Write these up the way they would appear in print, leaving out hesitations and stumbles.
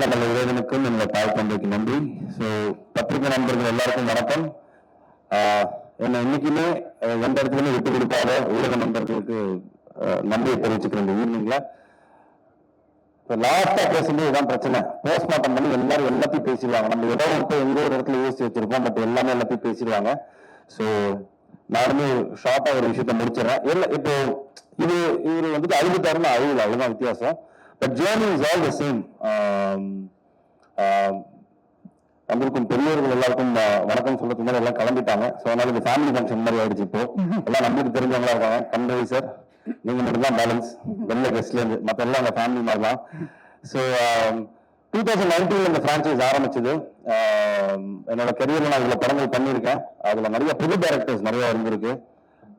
நல்ல இறைவனுக்கும் என்னோட தாய் தந்தைக்கு நன்றி. ஸோ பத்திரிகை நண்பர்கள் எல்லாருக்கும் வணக்கம். என்னை இன்னைக்குமே எந்த இடத்துலையுமே விட்டு கொடுக்காத ஊடக நண்பர்களுக்கு நன்றியை தெரிவிச்சுக்கிறேன் இந்த ஈவினிங்ல. லாஸ்டா பேசும்போது இதான் பிரச்சனை. போஸ்ட்மார்ட்டம் பண்ணி எல்லாரும் எல்லாத்தையும் பேசிடுவாங்க. நம்ம ஏதோ இப்போ எங்கோ ஒரு இடத்துல யோசிச்சு வச்சிருப்போம், பட் எல்லாமே எல்லாத்தையும் பேசிடுவாங்க. ஸோ நானுமே ஷார்ட்டா ஒரு விஷயத்த முடிச்சிடறேன். இப்போ இவர் வந்துட்டு அழுதுட்டாருன்னு அழுகல, அவ்வளவுதான் வித்தியாசம். But journey is all the same. வந்திருக்கும் பெரியவர்கள் எல்லாருக்கும் வணக்கம் சொல்றதுக்கு முன்னாடி எல்லாம் கிளம்பிட்டாங்க. ஸோ அதனால இந்த ஃபேமிலி ஃபங்க்ஷன் மாதிரி ஆயிடுச்சு. இப்போ எல்லாம் நம்மளுக்கு தெரிஞ்சவங்களா இருக்காங்க. கண்மணி சார், நீங்க மட்டும்தான் பேலன்ஸ் வெளில கெஸ்ட்ல இருந்து, மற்ற எல்லாம் அந்த ஃபேமிலி மாதிரி தான். ஸோ 2019 இந்த பிரான்ச்சைஸ் ஆரம்பிச்சது. என்னோட கெரியர்ல நான் இதுல படங்கள் பண்ணியிருக்கேன். அதுல நிறைய புது டைரக்டர்ஸ் நிறைய இருந்திருக்கு.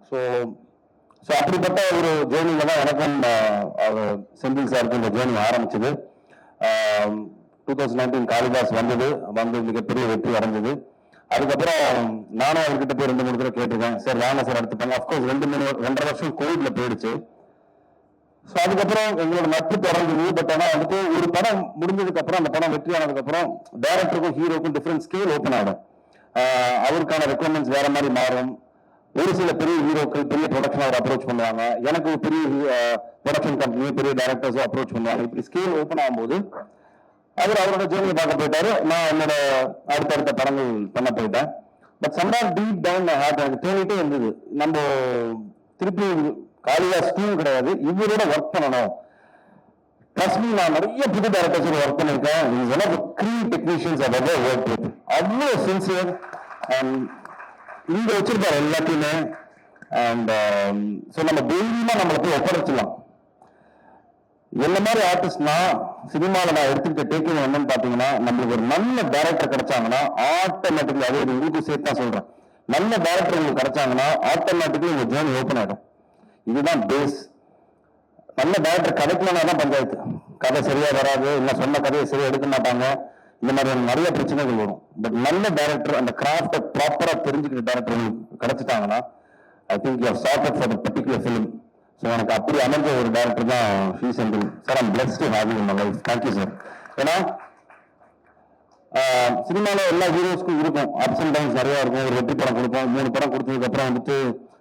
ஸோ அப்படிப்பட்ட ஒரு ஜேர்னில தான் எனக்கும் செந்தில் சாருக்கு இந்த ஜேர்னி ஆரம்பிச்சது. 2019 காளிதாஸ் வந்து மிகப்பெரிய வெற்றி அடைஞ்சது. அதுக்கப்புறம் நானும் அவர்கிட்ட போய் 2-3 தடவை கேட்டிருக்கேன், சார் வாங்க சார் அடுத்து பண்ண. அப்கோர்ஸ் 2-2.5 வருஷம் கோவிட்ல போயிடுச்சு. ஸோ அதுக்கப்புறம் எங்களோட நட்பு தொடர்ந்து. பட் ஆனால் வந்துட்டு ஒரு படம் முடிஞ்சதுக்கு அப்புறம், அந்த படம் வெற்றி ஆனதுக்கு அப்புறம் டைரக்டருக்கும் ஹீரோக்கும் டிஃப்ரெண்ட் ஸ்கேல் ஓப்பன் ஆகும். அவருக்கான ரெக்குவயர்மெண்ட்ஸ் வேற மாதிரி மாறும். ஒரு சில பெரிய ஹீரோக்கள் பெரிய ப்ரொடக்ஷன் அவர் அப்ரோச் பண்ணுவாங்க, எனக்கு பெரிய ப்ரொடக்ஷன் கம்பெனி பெரிய டைரக்டர்ஸும் அப்ரோச் பண்ணுவாங்க. இப்படி ஸ்கேல் ஓப்பன் ஆகும்போது அவர் அவரோட ஜேர்னியை பார்க்க போயிட்டாரு, நான் என்னோட அடுத்தடுத்த படங்கள் பண்ண போயிட்டேன். பட் சம்டைம் டீப் டவுன் எனக்கு தோணிட்டே இருந்தது, நம்ம திருப்பி காளிதாஸ் 2 கிடையாது, இவரோட ஒர்க் பண்ணணும். ட்ரஸ்ட் மீ, நான் நிறைய புது டைரக்டர்ஸ் ஒர்க் பண்ணிருக்கேன். Is one of the cream technicians I ever worked with. அவ்வளோ சின்சியர் அண்ட் இங்க வச்சிருப்பாரு எல்லாத்தையுமே. அண்ட் ஸோ நம்ம தைரியமா நம்மளை போய் ஒப்படைச்சிடலாம். என்ன மாதிரி ஆர்டிஸ்ட்னா சினிமாவில் நான் எடுத்துக்கிட்ட டேக்கிங் என்னன்னு பாத்தீங்கன்னா, நம்மளுக்கு ஒரு நல்ல டைரக்டர் கிடைச்சாங்கன்னா ஆட்டோமேட்டிக்லி, அது ஒரு உங்களுக்கு சேர்த்து தான் சொல்றேன், நல்ல டைரக்டர் உங்களுக்கு கிடைச்சாங்கன்னா ஆட்டோமேட்டிக்லி உங்க ஜேர்னி ஓப்பன் ஆயிடும். இதுதான் பேஸ். நல்ல டைரக்டர் கிடைக்கலன்னா தான் பஞ்சாயத்து. கதை சரியா வராது, இல்லை சொன்ன கதையை சரியா எடுக்க மாட்டாங்க, இந்த மாதிரி நிறைய பிரச்சனைகள் வரும். பட் நல்ல டைரக்டர், அந்த கிராஃப்டை ப்ராப்பரா தெரிஞ்சுக்கிற டைரக்டர் கிடைச்சிட்டாங்கன்னா I think you are sorted for the particular film. So எனக்கு அப்படி அமைஞ்ச ஒரு டைரக்டர் தான் Shri Senthil sir. I'm blessed to have you in my life. Thank you sir. ஏன்னா சினிமாவில் எல்லா ஹீரோஸ்க்கும் இருக்கும் அப்ஸ் அண்ட் டவுன்ஸ் நிறைய இருக்கும். ஒரு வெற்றி படம் கொடுப்போம், 3 படம் கொடுத்ததுக்கு அப்புறம் வந்துட்டு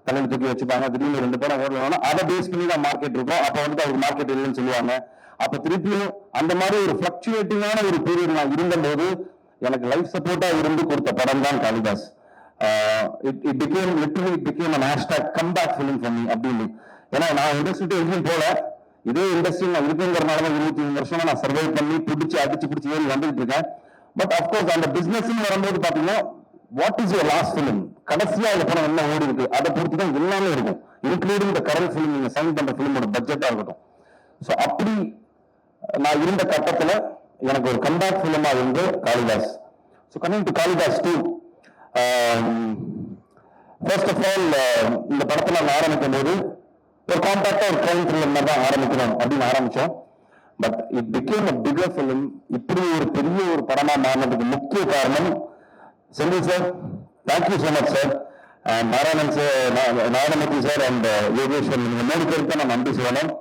தலைமை தூக்கி வச்சுப்பாங்க. திடீர்னு 2 படம் ஓடலாம், அதை பேஸ் பண்ணி தான் மார்க்கெட் இருக்கும். அப்போ வந்துட்டு அவருக்கு மார்க்கெட் இல்லைன்னு சொல்லுவாங்க. அப்போ திருப்பியும் அந்த மாதிரி ஒரு ஃபிளக்சுவேட்டிங்கான ஒரு பீரியட் நான் இருந்தபோது எனக்கு லைஃப் சப்போர்ட்டா இருந்து கொடுத்த படம் தான் Kalidas. It became literally became an hashtag comeback film for me அப்படின்னு. ஏன்னா நான் இண்டஸ்ட்ரி எங்கேயும் போல, இதே இண்டஸ்ட்ரி நான் இருக்குங்கிறனால 25 வருஷமா நான் சர்வைவ் பண்ணி அடிச்சு ஏறி வந்துட்டு இருக்கேன். பட் அப்கோர்ஸ் அந்த பிசினஸ் வரும்போது பாத்தீங்கன்னா, what is your last film, கடைசியா இந்த படம் என்ன ஓடி இருக்கு, அதை பொறுத்து தான் எல்லாமே இருக்கும், இன்க்ளூடிங் த கரண்ட் ஃபிலிம், நீங்க சைன் பண்ற ஃபிலிமோட பட்ஜெட்டா இருக்கட்டும். ஸோ அப்படி நான் இருந்த கட்டத்துல எனக்கு ஒரு கம்பேக் ஃபிலிமா இருந்து Kalidas. So coming to Kalidas 2, first of all இந்த படத்தை நான் ஆரம்பிக்கும் போது ஒரு காம்பாக்டா ஒரு கிரைம் த்ரில்லர் மாதிரி தான் ஆரம்பிக்கணும் அப்படின்னு ஆரம்பிச்சோம். But it became a bigger film. இப்படி ஒரு பெரிய ஒரு படமா மாறினதுக்கு முக்கிய காரணம் Senthil sir. Thank you so much sir. Narayanan sir, Narayanamurthy sir and Yogeshwar, நீங்க 3 பேருக்கு நான் நன்றி சொல்லணும்.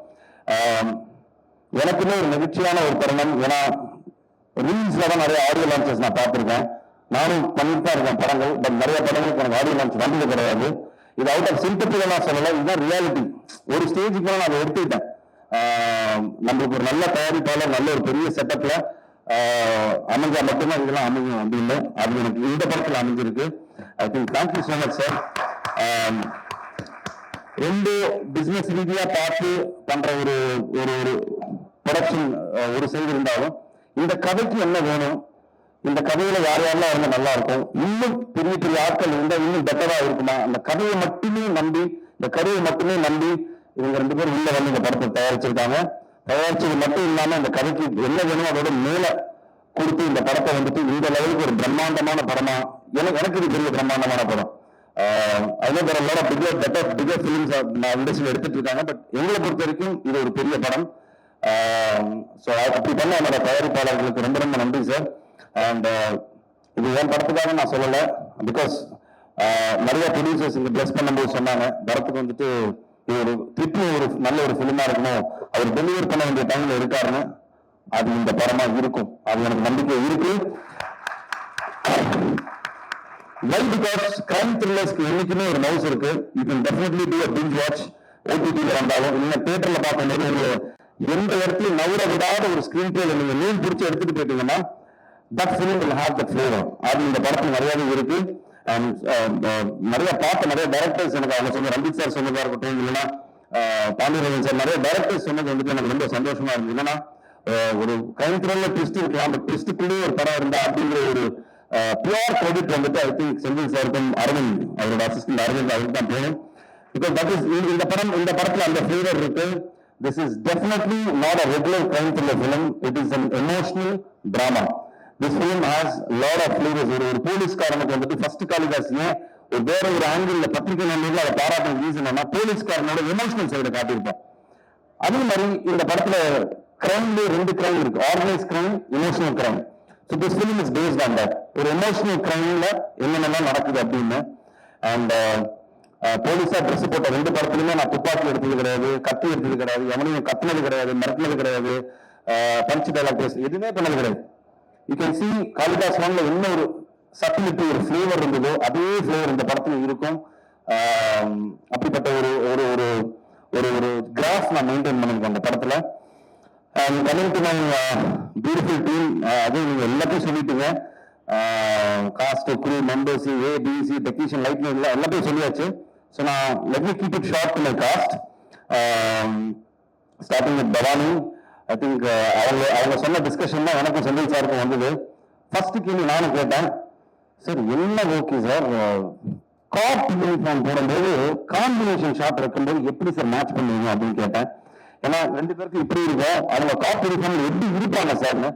எனக்குமே ஒரு நெகிழ்ச்சியான ஒரு தருணம். ஏன்னா ரீல்ஸ்ல தான் நிறைய ஆடியோ லான்ச்சஸ் நான் பார்த்திருக்கேன். நானும் பண்ணிட்டு தான் இருக்கேன் படங்கள். பட் நிறைய படங்களுக்கு எனக்கு ஆடியோ லான்ச் வந்தது கிடையாது. இது அவுட் ஆஃப் சிம்பத்தில நான் சொல்லல, இதுதான் ரியாலிட்டி. ஒரு ஸ்டேஜுக்கு நான் அதை எடுத்துக்கிட்டேன். நம்மளுக்கு ஒரு நல்ல தயாரிப்பாளர், நல்ல ஒரு பெரிய செட்டப்ல அமைஞ்சா மட்டும்தான் இதெல்லாம் அமையும் அப்படின்னு. அது எனக்கு இந்த படத்துல அமைஞ்சிருக்கு. I think thank you so much sir. 2 business ரீதியா பார்த்து பண்ற ஒரு ஒரு ப்ரொடக்ஷன் ஒரு சைடு இருந்தாலும், இந்த கதைக்கு என்ன வேணும், இந்த கதையில யாரெல்லாம் இருந்தா நல்லா இருக்கும், இன்னும் பெரிய பெரிய ஆட்கள் இருந்தா இன்னும் பெட்டரா இருக்குமா, அந்த கதையை மட்டுமே நம்பி, இந்த கதையை மட்டுமே நம்பி இவங்க 2 பேரும் உள்ள வந்து இந்த படத்தை தயாரிச்சிருக்காங்க. தயாரிச்சது மட்டும் இல்லாம இந்த கதைக்கு என்ன வேணும் அதோட மேல கொடுத்து இந்த படத்தை வந்துட்டு இந்த லெவலுக்கு ஒரு பிரம்மாண்டமான படமா, எனக்கு இது பெரிய பிரம்மாண்டமான படம். பிகர் ஃபிலிம்ஸ் இண்டஸ்ட்ரியில் எடுத்துட்டு இருக்காங்க. பட் எங்களை பொறுத்த வரைக்கும் இது ஒரு பெரிய படம். அப்படி பண்ண என்னோட தயாரிப்பாளர்களுக்கு ரொம்ப ரொம்ப நன்றி சார். அண்ட் இது என் படத்துக்காக நான் சொல்லலை, பிகாஸ் நிறைய ப்ரொடியூசர்ஸ் இங்க பிளஸ் பண்ணும்போது சொன்னாங்க, படத்துக்கு வந்துட்டு இது ஒரு திருப்பி ஒரு நல்ல ஒரு ஃபிலிமா இருக்கணும், அவர் டெலிவர் பண்ண வேண்டிய டைம்ல இருக்காருன்னு. அது இந்த படமா இருக்கும். அது எனக்கு நம்பிக்கை இருக்கு. Why? Because crime thrillers என்னைக்குமே ஒரு மவுஸ் இருக்கு. You can definitely do a binge watch. OTT-ல வந்தாலும் இல்ல தியேட்டர்ல பார்க்கும்போது எந்த இடத்துலயும் நவுற விடாத ஒரு ஸ்கிரீன் பிளே நீங்க மீன் பிடிச்சி எடுத்துட்டு போயிட்டீங்கன்னா that film will have that flavor. அது இந்த படத்துல நிறையவே இருக்கு. நிறைய பார்த்த நிறைய டைரக்டர்ஸ் எனக்கு அவங்க சொன்ன ரஞ்சித் சார் சொன்னதா இருக்கட்டும், இல்லைன்னா பாண்டியராஜன் சார், நிறைய டைரக்டர்ஸ் சொன்னது வந்துட்டு எனக்கு ரொம்ப சந்தோஷமா இருக்கு. என்னன்னா ஒரு கிரைம் த்ரில்லர் ட்விஸ்ட் இருக்கலாம், அந்த ட்விஸ்டுக்குள்ளேயே ஒரு படம் இருந்தா அப்படிங்கிற ஒரு பியூர் கிரெடிட் வந்துட்டு ஐ திங்க் செந்தில் சாருக்கும் அரவிந்த் அவரோட அசிஸ்டன்ட் அரவிந்த் அவருக்கு தான் போகணும். பிகாஸ் தட் இஸ் இந்த படத்துல அந்த ஃபிளேவர் இருக்கு. This is definitely not a regular crime thriller film. It is an emotional drama. This film has a lot of flavors. ஒரு போலீஸ்காரனுக்கு வந்துட்டு ஃபர்ஸ்ட் காளிதாஸ் ஏன் ஒரு வேற ஒரு ஆங்கிள் பத்திரிகை நன்மையில அதை பாராட்ட ரீசன் என்ன, போலீஸ்காரனோட எமோஷனல் சைடை காட்டியிருப்போம். அதே மாதிரி இந்த படத்துல கிரைம்ல ரெண்டு கிரைம் இருக்கு, organise crime, emotional crime. So this film is based on that. ஒரு எமோஷனல் கிரைம்ல என்னென்னலாம் நடக்குது அப்படின்னு. அண்ட் போலீஸா ட்ரெஸ் போட்ட ரெண்டு படத்துலயுமே நான் துப்பாக்கி எடுத்தது கிடையாது, கத்தி எடுத்தது கிடையாது, எவனையும் கத்துனது கிடையாது, மிரட்டினது கிடையாது, பஞ்ச் டைலாக் பேஸ் எதுவுமே பண்ணது கிடையாது. யூ கேன் சி காளிதாஸ் ஒன்ல என்ன ஒரு சட்டிலிட்டி ஒரு ஃபிளேவர் இருந்ததோ அதே ஃபிளேவர் இந்த படத்துல இருக்கும். அப்படிப்பட்ட ஒரு ஒரு ஒரு ஒரு ஒரு கிராஃப் நான் மெயின்டைன் பண்ணிருக்கேன் அந்த படத்துல. Coming to my beautiful team, அதுவும் நீங்க எல்லாத்தையும் சொல்லிட்டீங்க. Cost, crew, members, ABC, technician, lightning எல்லாத்தையும் சொல்லியாச்சு. ஸோ நான் let me keep it short to my cost. Starting with Bhavani. I think அவங்க சொன்ன டிஸ்கஷன் தான் எனக்கும் செந்தில் சாருக்கும் வந்தது. ஃபர்ஸ்ட் கேள்வி நானும் கேட்டேன், சார் என்ன ஓகே சார் காப் யூனிஃபார்ம் போடும்போது காம்பினேஷன் ஷாட் இருக்கும்போது எப்படி சார் மேட்ச் பண்ணுவீங்க அப்படின்னு கேட்டேன். ஏன்னா ரெண்டு பேருக்கு இப்படி இருக்கும், அவங்க காப் யூனிஃபார்ம் எப்படி இருப்பாங்க சார்னு.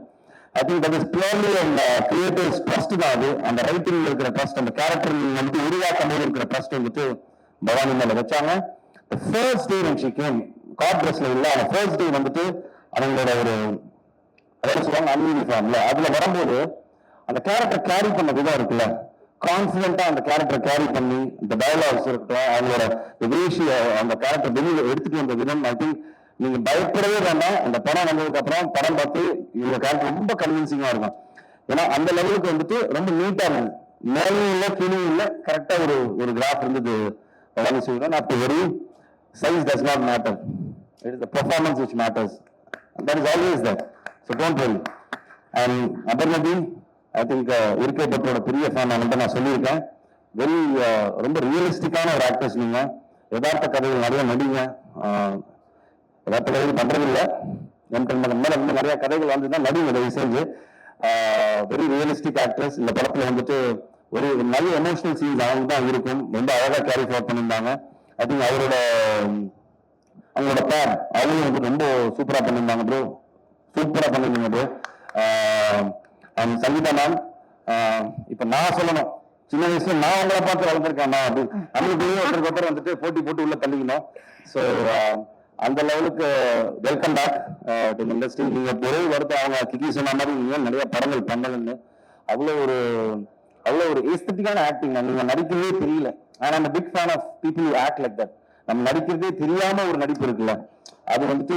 I think that is purely அந்த கிரியேட்டர்ஸ் ட்ரஸ்ட் தான். அது அந்த ரைட்டிங்ல இருக்கிற ட்ரஸ்ட், அந்த கேரக்டர் வந்துட்டு உருவாக்கும் போது இருக்கிற ட்ரஸ்ட் வந்துட்டு பவானி மேல வச்சாங்க. First day when she came, காப் ட்ரெஸ்ல இல்ல, அந்த ஃபர்ஸ்ட் டே வந்துட்டு அவங்களோட ஒரு அதாவது சொல்லுவாங்க அன்யூனிஃபார்ம்ல அதுல வரும்போது அந்த கேரக்டர் கேரி பண்ண விதம் இருக்குல்ல, கான்பிடென்டா அந்த கேரக்டர் கேரி பண்ணி இந்த டயலாக்ஸ் இருக்கட்டும், அவங்களோட அந்த கேரக்டர் வெளியில எடுத்துட்டு வந்த விதம், ஐ திங்க் நீங்க பயப்படவே வேண்டாம். அந்த படம் வந்ததுக்கு அப்புறம் படம் பார்த்து இந்த கேரக்டர் ரொம்ப கன்வின்சிங்கா இருக்கும். ஏன்னா அந்த லெவலுக்கு வந்துட்டு ரொம்ப நீட்டா இருந்தது, மேலும் இல்லை கீழும் இல்லை, கரெக்டா ஒரு ஒரு கிராஃப் இருந்தது. அப்படி very size does not matter, it is the performance which matters. That is always there. So don't worry. And Abharnathi, I think இருக்கை பட்டோட பெரிய ஃபேன் நான் சொல்லியிருக்கேன். வெரி ரொம்ப ரியலிஸ்டிக்கான ஒரு ஆக்டர்ஸ் நீங்க. யதார்த்த கதைகள் நிறைய நடிங்க. யதார்த்த கதைகள் பண்றதில்லை, மேல வந்து நிறைய கதைகள் வந்துதான் நடிங்க தயவு செஞ்சு. Very realistic actors. இந்த படத்துல வந்துட்டு ஒரு நல்ல எமோஷனல் சீன்ஸ் அவங்க தான் இருக்கும், ரொம்ப அழகா கேரி ஃபார்வர்ட் பண்ணியிருந்தாங்க. ஐ திங்க் அவங்களோட பேர் அவங்களும் வந்து ரொம்ப சூப்பரா பண்ணியிருந்தாங்க ப்ரோ, சூப்பரா பண்ணிருந்தீங்க ப்ரோ. அண்ட் சங்கீதா மேம், இப்ப நான் சொல்லணும், சின்ன வயசுல நான் அவங்கள பார்த்து வளர்ந்துருக்கேன் அப்படி நம்மளுக்கு ஒருத்தர் வந்துட்டு போட்டி போட்டு உள்ள தள்ளிக்கணும். ஸோ அந்த லெவலுக்கு வெல்கம் பேக் டு இண்டஸ்ட்ரி. நீங்க ஒரே வருத்தம் அவங்க கிக்கி சொன்ன மாதிரி நீங்க நிறைய படங்கள் பண்ணலன்னு, அவ்வளோ ஒரு ஏஸ்தட்டிக்கான ஆக்டிங் நீங்க நடிக்கவே தெரியல. ஆனா I'm a big fan of people who act like that. நம்ம நடிக்கிறதே தெரியாம ஒரு நடிப்பு இருக்குல்ல, அது வந்துட்டு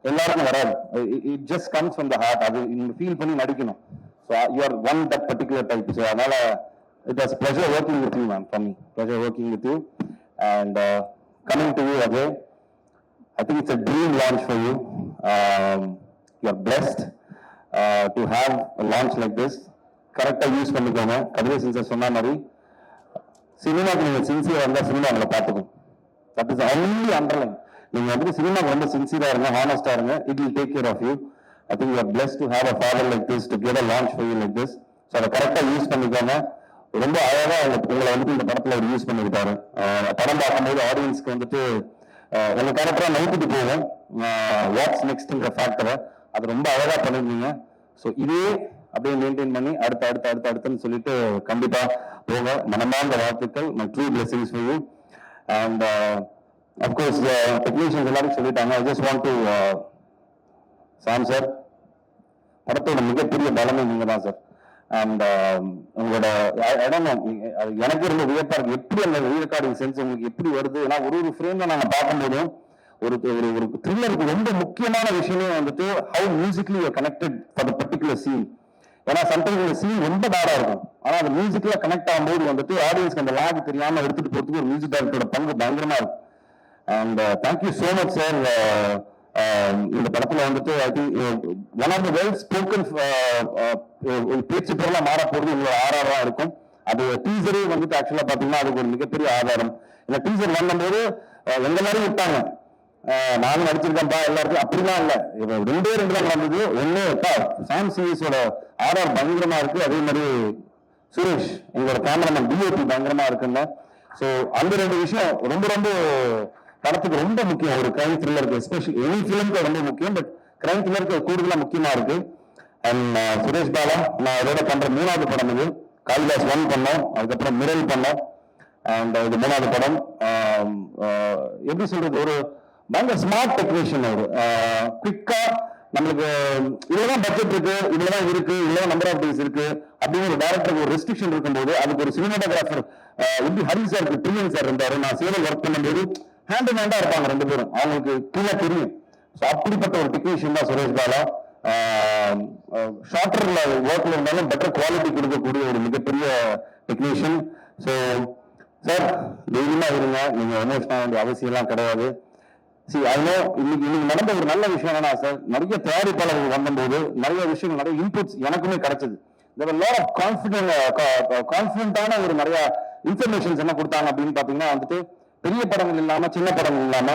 எல்லாருக்கும் வராது. It just comes from the heart. அது நீங்க ஃபீல் பண்ணி நடிக்கணும். So you are one that particular type. So அதனால it was pleasure working with you ma'am, for me pleasure working with you. And coming to you Ajay, I think it's a dream launch for you. You are blessed to have a launch like this. கரெக்டா use பண்ணிக்கோங்க. Kathiresan sir சொன்ன மாதிரி சினிமாக்கு நீங்க சின்சியரா இருந்தா சினிமா உங்களை பார்த்துக்கும். That is only underline. நீங்க வந்துட்டு சினிமாக்கு ரொம்ப சின்சியரா இருங்க, ஹானஸ்டா இருங்க, it will take care of you. I think you are blessed to have a father like this to get a launch for you like this. So அதை கரெக்டா யூஸ் பண்ணிக்கோங்க. ரொம்ப அழகா உங்களை வந்துட்டு இந்த படத்துல அவர் யூஸ் பண்ணிருக்காரு. படம் பார்க்கும்போது ஆடியன்ஸ்க்கு வந்துட்டு உங்க கேரக்டரா நைட்டுக்கு போகும் வாட்ஸ் நெக்ஸ்ட்ங்கிற ஃபேக்டரை அது ரொம்ப அழகா பண்ணிருந்தீங்க. ஸோ இதே அப்படியே மெயின்டைன் பண்ணி அடுத்துன்னு சொல்லிட்டு கண்டிப்பா போக மனமார்ந்த வாழ்த்துக்கள். My true blessings for you. And of course technicians எல்லாரும் சொல்லிட்டாங்க. I just want to Sam sir, படத்தோட மிகப்பெரிய பலமே நீங்க தான் சார். அண்ட் உங்களோட எனக்கு இருந்த வியப்பா இருக்கு, எப்படி அந்த ரீரெக்கார்டிங் சென்ஸ் உங்களுக்கு எப்படி வருது. ஏன்னா ஒரு ஃப்ரேம்ல நாங்க பார்க்கும்போதும் ஒரு ஒரு ஒரு த்ரில்லருக்கு ரொம்ப முக்கியமான விஷயமே வந்துட்டு how musically connected for the particular scene. ஏன்னா சம்டைம்ஸ் இந்த சீன் ரொம்ப பேடா இருக்கும், ஆனா அந்த மியூசிக்ல கனெக்ட் ஆகும்போது வந்துட்டு ஆடியன்ஸ்க்கு அந்த லாக் தெரியாம எடுத்துட்டு போறதுக்கு ஒரு மியூசிக் டைரக்டரோட பங்கு பயங்கரமா இருக்கும். And thank you so much sir. இந்த படத்துல வந்துட்டு I think one of the well spoken பேச்சு பொருளா மாற போறது உங்களோட ஆர்ஆரா இருக்கும். அது டீசரே வந்துட்டு ஆக்சுவலா பாத்தீங்கன்னா அதுக்கு ஒரு மிகப்பெரிய ஆதாரம். இந்த டீசர் பண்ணும்போது எங்க மாதிரி விட்டாங்க, நானும் நடிச்சிருக்கேன்ப்பா எல்லாருக்கும், அப்படிலாம் இல்ல. ரெண்டே தான் நடந்தது. ஒண்ணு சாம் சீரிஸோட ஆர்ஆர் பயங்கரமா இருக்கு, அதே மாதிரி சுரேஷ் எங்களோட கேமராமேன் டிஓபி பயங்கரமா இருக்குன்னு. ஸோ அந்த ரெண்டு விஷயம் ரொம்ப ரொம்ப படத்துக்கு ரொம்ப முக்கியம். ஒரு கிரைம் த்ரில்லருக்கு எஸ்பெஷலி எனி ஃபிலிம்க்கு ரொம்ப முக்கியம், பட் கிரைம் த்ரில்லருக்கு கூடுதலா முக்கியமா இருக்கு. அண்ட் சுரேஷ் பாலா நான் இதோட பண்ற 3வது படம் இது. காளிதாஸ் 1 பண்ணோம், அதுக்கப்புறம் மிரல் பண்ணோம், அண்ட் இது 3வது படம். எப்படி சொல்றது, ஒரு பயங்கர ஸ்மார்ட் டெக்னீஷியன். ஒரு குவிக்கா நம்மளுக்கு இவ்வளவுதான் பட்ஜெட் இருக்கு, இவ்வளவுதான் இருக்கு, இவ்வளவு நம்பர் ஆஃப் டேஸ் இருக்கு அப்படின்னு ஒரு டைரக்டருக்கு ஒரு ரெஸ்ட்ரிக்ஷன் இருக்கும்போது அதுக்கு ஒரு சினிமாட்டோகிராஃபர் எப்படி ஹரி சார் பிரியன் சார் இருந்தாரு. நான் சேவல் ஒர்க் பண்ணும்போது ஹேண்ட் இன் ஹேண்டா இருப்பாங்க ரெண்டு பேரும், அவங்களுக்கு கீழே தெரியும். ஸோ அப்படிப்பட்ட ஒரு டெக்னீஷியன் தான் சுரேஷ் பாலா. ஷார்ட்டர்ல ஒர்க்ல இருந்தாலும் பெட்டர் குவாலிட்டி கொடுக்கக்கூடிய ஒரு மிகப்பெரிய டெக்னீஷியன். ஸோ சார் தைரியமா இருங்க, நீங்க எமோஷன் ஆக வேண்டிய அவசியம் எல்லாம் கிடையாது. இன்னைக்கு நடந்த ஒரு நல்ல விஷயம் என்னன்னா சார், நிறைய தயாரிப்பாளர்கள் வந்தபோது நிறைய விஷயங்கள், நிறைய இன்புட்ஸ் எனக்குமே கிடைச்சது. கான்பிடண்டான ஒரு நிறைய இன்ஃபர்மேஷன்ஸ் என்ன கொடுத்தாங்க அப்படின்னு பாத்தீங்கன்னா வந்துட்டு பெரிய படங்கள் இல்லாம சின்ன படங்கள் இல்லாம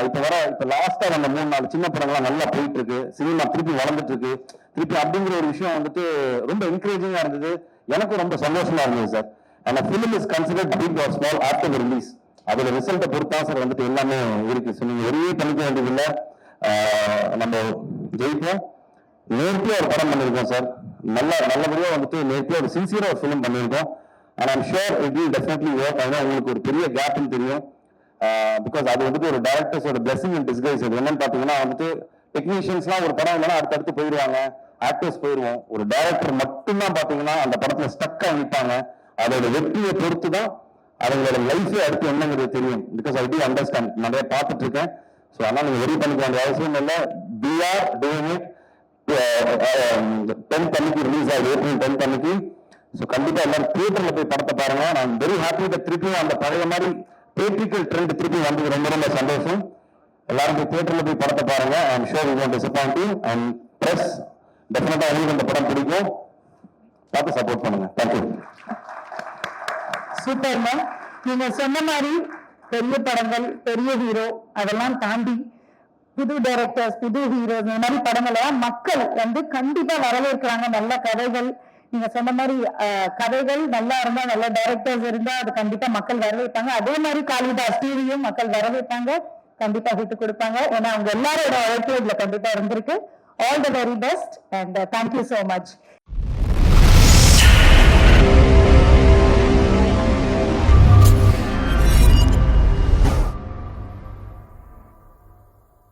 இப்ப லாஸ்டா வந்த 3-4 சின்ன படங்கள்லாம் நல்லா போயிட்டு இருக்கு, சினிமா திருப்பி வளர்ந்துட்டு இருக்கு திருப்பி அப்படிங்கிற ஒரு விஷயம் வந்துட்டு ரொம்ப என்கரேஜிங்கா இருந்தது. எனக்கும் ரொம்ப சந்தோஷமா இருந்தது சார். அந்த film is considered big or small after the release. அதோட ரிசல்ட்டை பொறுத்தா சார் வந்துட்டு எல்லாமே இருக்கு. ஸோ நீங்க ஒரே பண்ணிக்க வேண்டியது இல்லை, நம்ம ஜெயிப்போம். நேர்த்தியா ஒரு படம் பண்ணியிருக்கோம் சார், நல்லபடியா வந்துட்டு நேர்த்தியா ஒரு சின்சியரா ஒரு ஃபிலிம் பண்ணியிருக்கோம். And I'm sure it will definitely work. அதனால உங்களுக்கு ஒரு பெரிய கேப்னு தெரியும். பிகாஸ் அது வந்துட்டு ஒரு டைரக்டர்ஸோட பிளெஸிங் இன் டிஸ்கைஸ். அது என்னன்னு பாத்தீங்கன்னா வந்துட்டு டெக்னீஷியன்ஸ்லாம் ஒரு படம் இல்லைன்னா அடுத்தடுத்து போயிடுவாங்க, ஆக்டர்ஸ் போயிடுவோம். ஒரு டைரக்டர் மட்டும்தான் பாத்தீங்கன்னா அந்த படத்துல ஸ்டக்கா நிற்பாங்க. அதோட வெற்றியை பொறுத்து தான் அவங்களோட லைஃபே அடுத்து என்னங்கிறது தெரியும். பிகாஸ் ஐ டு அண்டர்ஸ்டாண்ட், நிறைய பார்த்துட்டு இருக்கேன். ஸோ அதனால நீங்க வெரி பண்ணிக்க வேண்டிய அவசியம் இல்லை. We are doing it. 10th அன்னைக்கு ரிலீஸ் ஆகுது, ஏப்ரல் 10th அன்னைக்கு. ஸோ கண்டிப்பா எல்லாரும் தியேட்டர்ல போய் படத்தை பாருங்க. நான் வெரி ஹாப்பி தட் திருப்பியும் அந்த பழைய மாதிரி தியேட்ரிக்கல் ட்ரெண்ட் திருப்பி வந்தது ரொம்ப ரொம்ப சந்தோஷம். எல்லாரும் போய் தியேட்டர்ல போய் படத்தை பாருங்க. I am sure you won't disappoint you. And press டெஃபினட்டா உங்களுக்கு இந்த படம் பிடிக்கும், பார்த்து சப்போர்ட் பண்ணுங்க. தேங்க்யூ. சூப்பர்மா, நீங்க சொன்ன மாதிரி பெரிய படங்கள், பெரிய ஹீரோ அதெல்லாம் தாண்டி புது டைரக்டர்ஸ், புது ஹீரோஸ், இந்த மாதிரி படங்களை மக்கள் கண்டிப்பா வரவேற்கிறாங்க. நல்ல கதைகள், நீங்க சொன்ன மாதிரி கதைகள் நல்லா இருந்தா, நல்ல டைரக்டர்ஸ் இருந்தா அது கண்டிப்பா மக்கள் வரவேற்பாங்க. அதே மாதிரி காளிதாஸ் டிவியும் மக்கள் வரவேற்பாங்க, கண்டிப்பா விட்டு கொடுப்பாங்க. ஏன்னா அவங்க எல்லாரோட உழைப்பு இதுல கண்டிப்பா இருந்திருக்கு. All the very best and thank you so much.